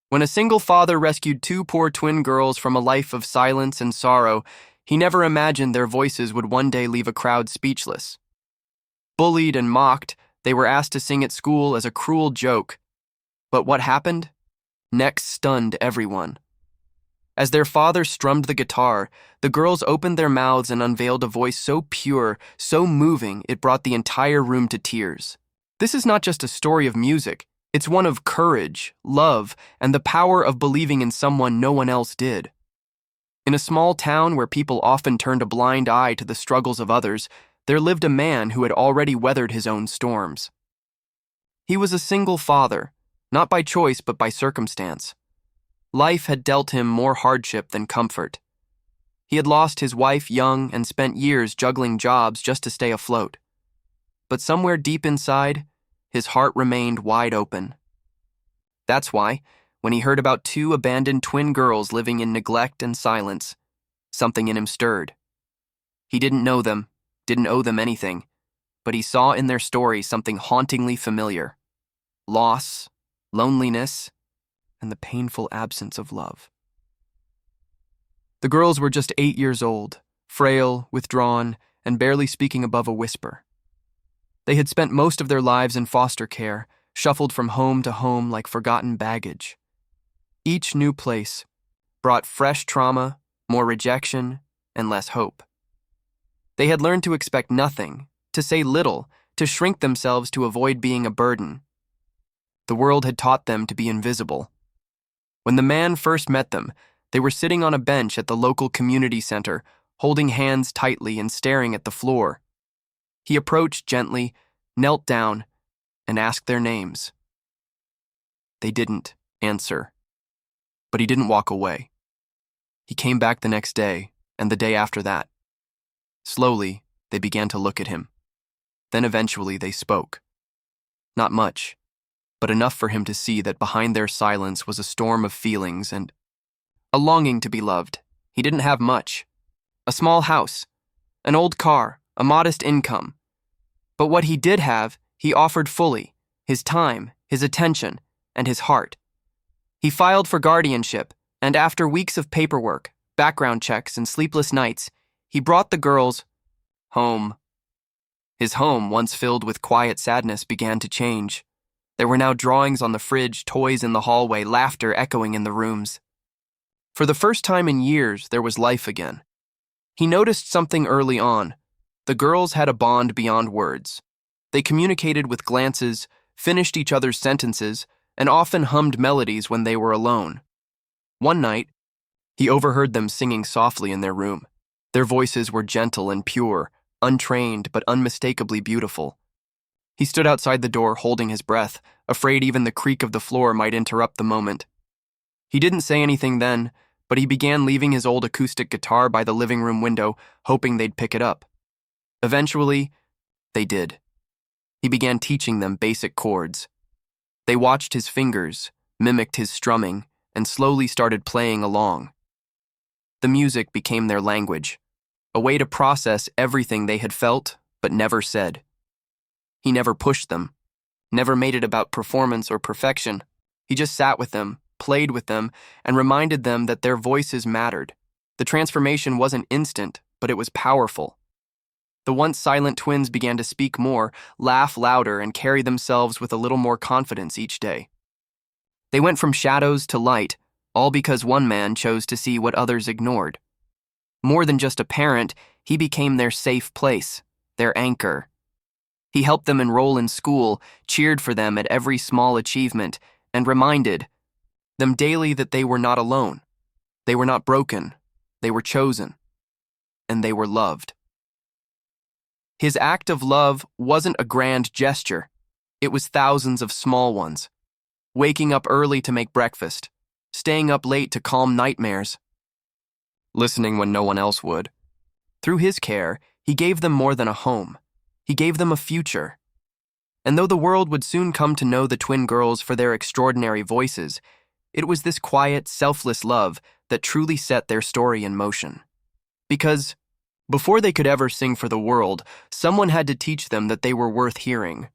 When a single father rescued two poor twin girls from a life of silence and sorrow, he never imagined their voices would one day leave a crowd speechless. Bullied and mocked, they were asked to sing at school as a cruel joke. But what happened? Next stunned everyone. As their father strummed the guitar, the girls opened their mouths and unveiled a voice so pure, so moving, it brought the entire room to tears. This is not just a story of music. It's one of courage, love, and the power of believing in someone no one else did. In a small town where people often turned a blind eye to the struggles of others, there lived a man who had already weathered his own storms. He was a single father, not by choice but by circumstance. Life had dealt him more hardship than comfort. He had lost his wife young and spent years juggling jobs just to stay afloat. But somewhere deep inside, his heart remained wide open. That's why, when he heard about two abandoned twin girls living in neglect and silence, something in him stirred. He didn't know them, didn't owe them anything, but he saw in their story something hauntingly familiar: loss, loneliness, and the painful absence of love. The girls were just 8 years old, frail, withdrawn, and barely speaking above a whisper. They had spent most of their lives in foster care, shuffled from home to home like forgotten baggage. Each new place brought fresh trauma, more rejection, and less hope. They had learned to expect nothing, to say little, to shrink themselves to avoid being a burden. The world had taught them to be invisible. When the man first met them, they were sitting on a bench at the local community center, holding hands tightly and staring at the floor. He approached gently, knelt down, and asked their names. They didn't answer, but he didn't walk away. He came back the next day, and the day after that. Slowly, they began to look at him. Then eventually they spoke. Not much, but enough for him to see that behind their silence was a storm of feelings and a longing to be loved. He didn't have much. A small house, an old car, a modest income. But what he did have, he offered fully: his time, his attention, and his heart. He filed for guardianship, and after weeks of paperwork, background checks, and sleepless nights, he brought the girls home. His home, once filled with quiet sadness, began to change. There were now drawings on the fridge, toys in the hallway, laughter echoing in the rooms. For the first time in years, there was life again. He noticed something early on. The girls had a bond beyond words. They communicated with glances, finished each other's sentences, and often hummed melodies when they were alone. One night, he overheard them singing softly in their room. Their voices were gentle and pure, untrained but unmistakably beautiful. He stood outside the door holding his breath, afraid even the creak of the floor might interrupt the moment. He didn't say anything then, but he began leaving his old acoustic guitar by the living room window, hoping they'd pick it up. Eventually, they did. He began teaching them basic chords. They watched his fingers, mimicked his strumming, and slowly started playing along. The music became their language, a way to process everything they had felt but never said. He never pushed them, never made it about performance or perfection. He just sat with them, played with them, and reminded them that their voices mattered. The transformation wasn't instant, but it was powerful. The once silent twins began to speak more, laugh louder, and carry themselves with a little more confidence each day. They went from shadows to light, all because one man chose to see what others ignored. More than just a parent, he became their safe place, their anchor. He helped them enroll in school, cheered for them at every small achievement, and reminded them daily that they were not alone. They were not broken. They were chosen. And they were loved. His act of love wasn't a grand gesture. It was thousands of small ones. Waking up early to make breakfast, staying up late to calm nightmares, listening when no one else would. Through his care, he gave them more than a home. He gave them a future. And though the world would soon come to know the twin girls for their extraordinary voices, it was this quiet, selfless love that truly set their story in motion. Because before they could ever sing for the world, someone had to teach them that they were worth hearing.